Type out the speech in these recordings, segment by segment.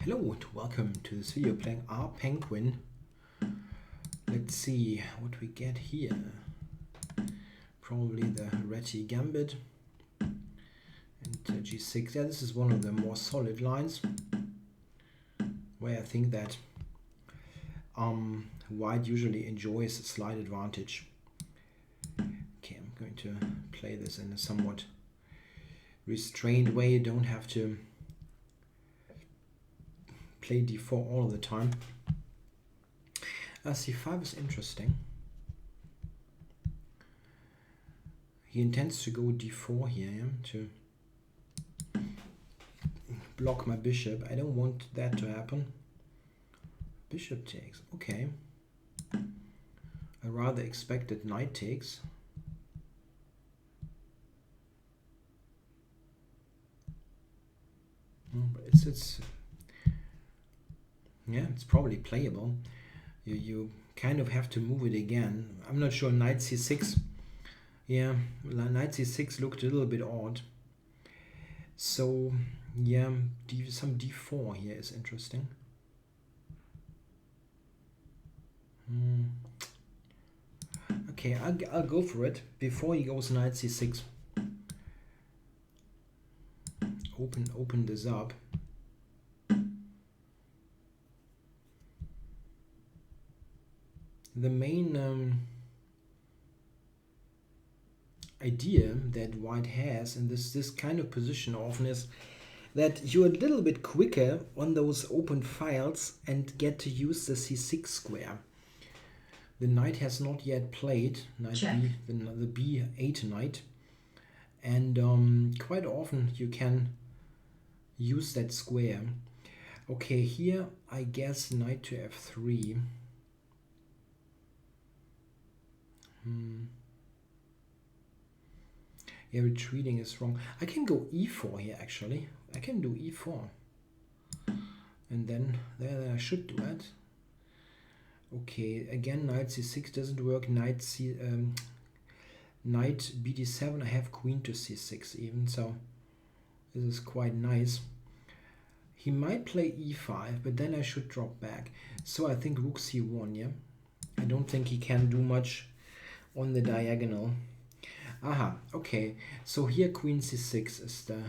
Hello and welcome to this video playing rpenquin. Let's see what we get here. Probably the Reti gambit and g6. Yeah, this is one of the more solid lines where I think that white usually enjoys a slight advantage. Okay, I'm going to play this in a somewhat restrained way. You don't have to play d4 all the time. c5 is interesting. He intends to go d4 here, yeah, to block my bishop. I don't want that to happen. Bishop takes, okay. I rather expected knight takes. But it's yeah, it's probably playable. You kind of have to move it again. I'm not sure. Knight c6. Yeah, knight c6 looked a little bit odd. So yeah, some d4 here is interesting. Okay, I'll go for it before he goes knight c6. Open this up. The main idea that white has in this kind of position often is that you're a little bit quicker on those open files and get to use the c6 square. The knight has not yet played knight b, the b8 knight, and quite often you can use that square. Okay, here I guess knight to f3. Yeah, retreating is wrong. I can go e4 here actually. I can do e4. And then there I should do it. Okay, again knight c6 doesn't work. Knight bd7. I have queen to c6 even, so this is quite nice. He might play e5, but then I should drop back. So I think rook c1, yeah? I don't think he can do much on the diagonal. Aha, okay. So here queen c6 is the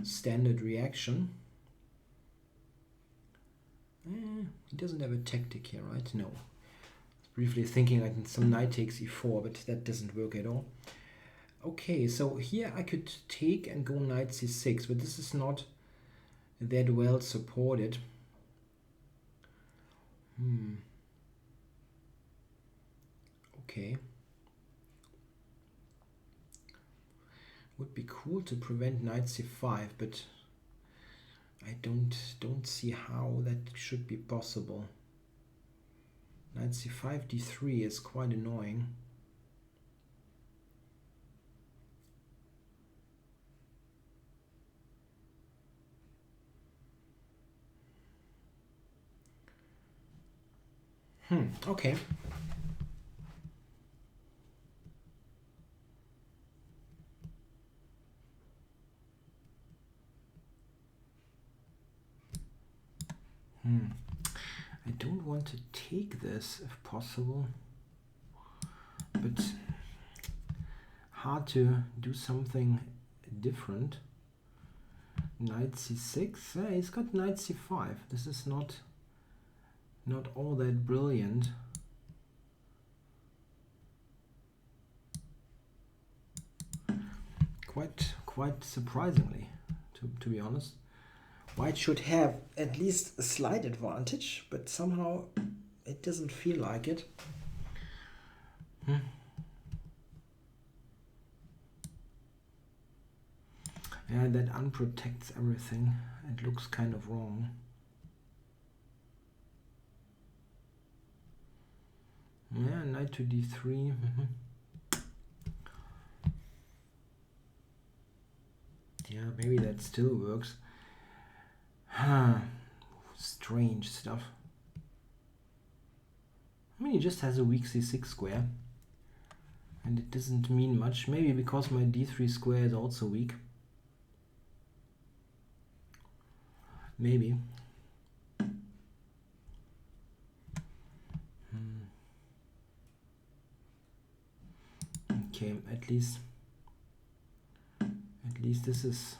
standard reaction. He doesn't have a tactic here, right? No. Briefly thinking like some knight takes e4, but that doesn't work at all. Okay, so here I could take and go knight c6, but this is not that well supported. Okay. Would be cool to prevent knight c5, but I don't see how that should be possible. Knight c5 d3 is quite annoying. Okay. I don't want to take this if possible, but hard to do something different. Knight c6. Yeah, he's got knight c5. This is not all that brilliant. Quite surprisingly, to be honest. White should have at least a slight advantage, but somehow it doesn't feel like it. Yeah, that unprotects everything. It looks kind of wrong. Yeah, knight to d3. Yeah, maybe that still works. Strange stuff. I mean, he just has a weak c6 square, and it doesn't mean much. Maybe because my d3 square is also weak. Maybe. Okay, at least this is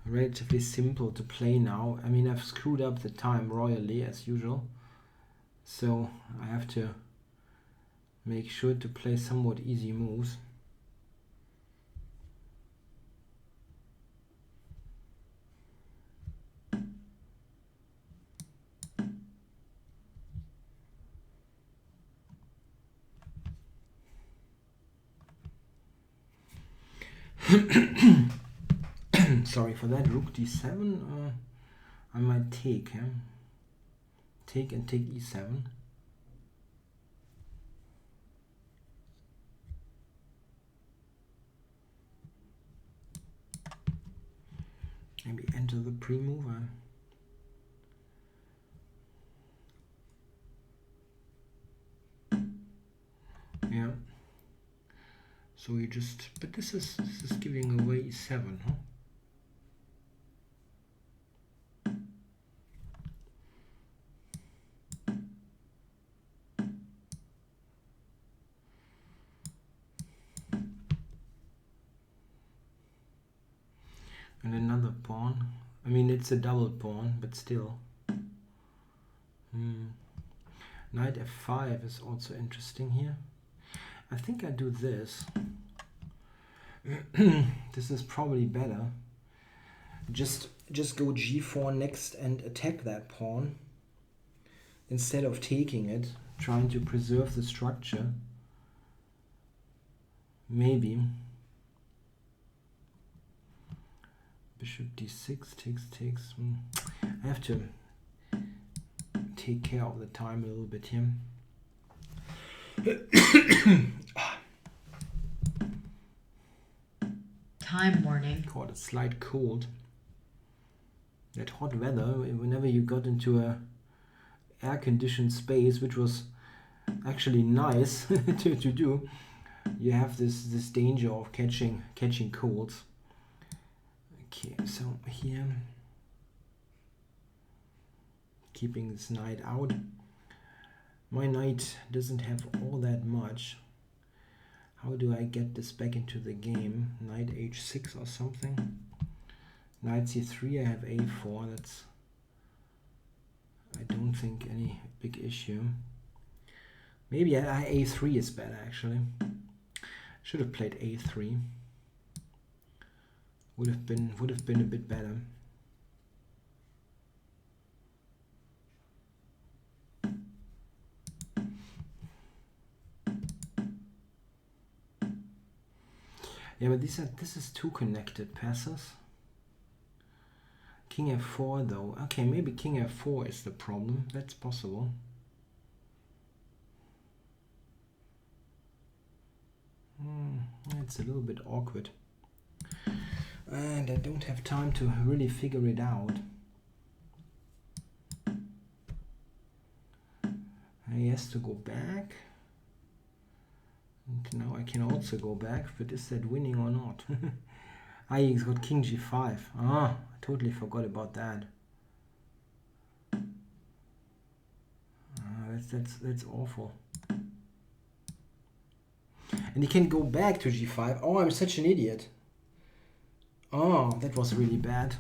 relatively simple to play now. I mean, I've screwed up the time royally as usual, so I have to make sure to play somewhat easy moves. Sorry for that. Rook d7. I might take, yeah? Take and take e7. Maybe enter the pre-move. Yeah. So you just, but this is giving away e7, huh? And another pawn. I mean, it's a double pawn, but still. Knight f5 is also interesting here. I think I do this. This is probably better. Just go g4 next and attack that pawn instead of taking it, trying to preserve the structure. Maybe. Bishop d6 takes. I have to take care of the time a little bit here. Time warning. Caught a slight cold. That hot weather, whenever you got into a air-conditioned space, which was actually nice to do, you have this danger of catching colds. Okay, so here, keeping this knight out. My knight doesn't have all that much. How do I get this back into the game? Knight h6 or something? Knight c3, I have a4. That's, I don't think, any big issue. Maybe a3 is better, actually. Should have played a3. Would have been a bit better. Yeah, but this is two connected passes. King f4 though. Okay, maybe king f4 is the problem. That's possible. It's a little bit awkward. And I don't have time to really figure it out. He has to go back. And now I can also go back, but is that winning or not? He's got king g5. I totally forgot about that. That's awful. And he can go back to g5. Oh, I'm such an idiot. Oh, that was really bad.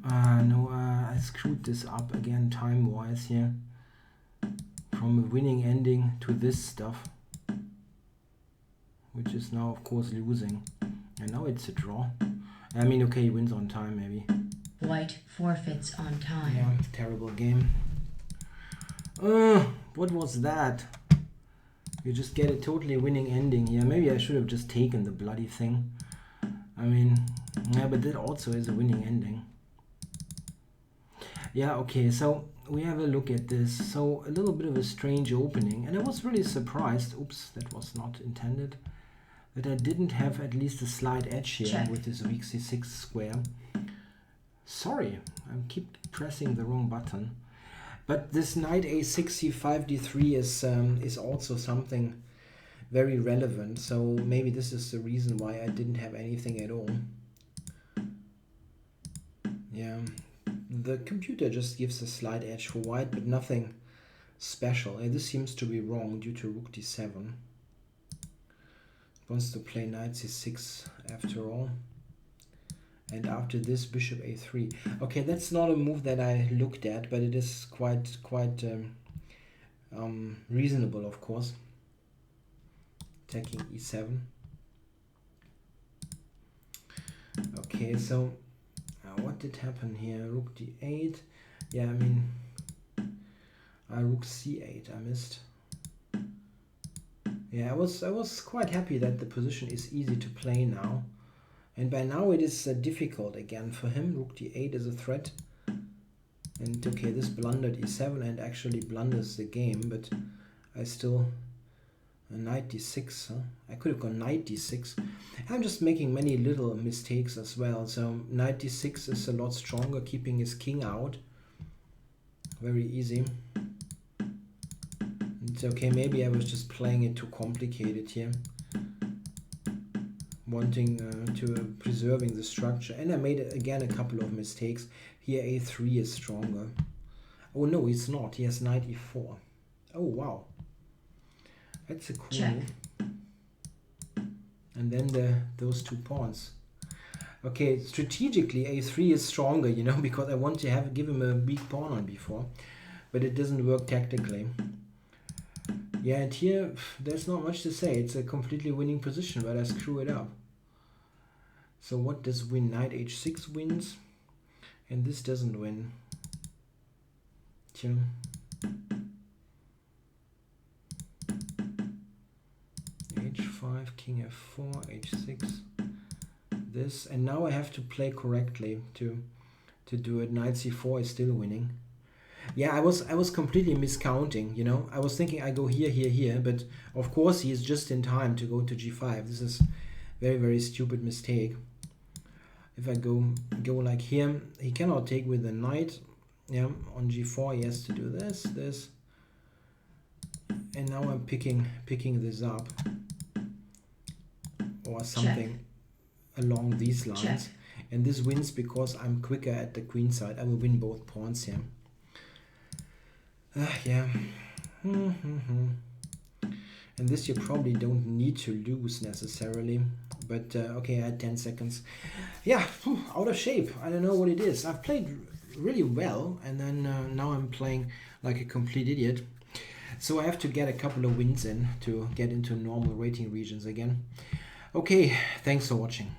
No, I screwed this up again time-wise here. From a winning ending to this stuff. Which is now, of course, losing. And now it's a draw. I mean, okay, he wins on time, maybe. White forfeits on time. Yeah, terrible game. What was that? You just get a totally winning ending here. Maybe I should have just taken the bloody thing. I mean, yeah, but that also is a winning ending. Yeah, okay, so we have a look at this. So a little bit of a strange opening. And I was really surprised. Oops, that was not intended. That I didn't have at least a slight edge here. Check. With this weak c6 square. Sorry, I keep pressing the wrong button. But this knight a6 c5 d3 is also something very relevant. So maybe this is the reason why I didn't have anything at all. Yeah, the computer just gives a slight edge for white, but nothing special. And this seems to be wrong due to rook d7. Wants to play knight c6 after all. And after this, bishop a3. Okay, that's not a move that I looked at, but it is quite reasonable, of course. Attacking e7. Okay, so what did happen here? Rook d8. Yeah, I mean, rook c8. I missed. Yeah, I was quite happy that the position is easy to play now, and by now it is difficult again for him. Rook d8 is a threat, and okay, this blundered e7 and actually blunders the game, but I still knight d6. Huh? I could have gone knight d6. I'm just making many little mistakes as well. So knight d6 is a lot stronger, keeping his king out. Very easy. It's okay, maybe I was just playing it too complicated here, wanting to preserving the structure, and I made again a couple of mistakes. Here a3 is stronger. Oh no, it's not. He has knight e4. Oh wow, that's a cool move. And then those two pawns. Okay, strategically a3 is stronger, you know, because I want to give him a weak pawn on b4, but it doesn't work tactically. Yeah, and here there's not much to say. It's a completely winning position, but I screw it up. So what does win? Knight h6 wins, and this doesn't win. h5, king f4, h6. This, and now I have to play correctly to do it. Knight c4 is still winning. Yeah, I was completely miscounting, you know. I was thinking I go here, here, here, but of course he is just in time to go to g5. This is very, very stupid mistake. If I go like here, he cannot take with the knight. Yeah, on g4 he has to do this, and now I'm picking this up or something along these lines. Check. And this wins because I'm quicker at the queen side. I will win both pawns here. Yeah. And this you probably don't need to lose necessarily. But okay, I had 10 seconds. Yeah, out of shape. I don't know what it is. I've played really well, and then now I'm playing like a complete idiot. So I have to get a couple of wins in to get into normal rating regions again. Okay, thanks for watching.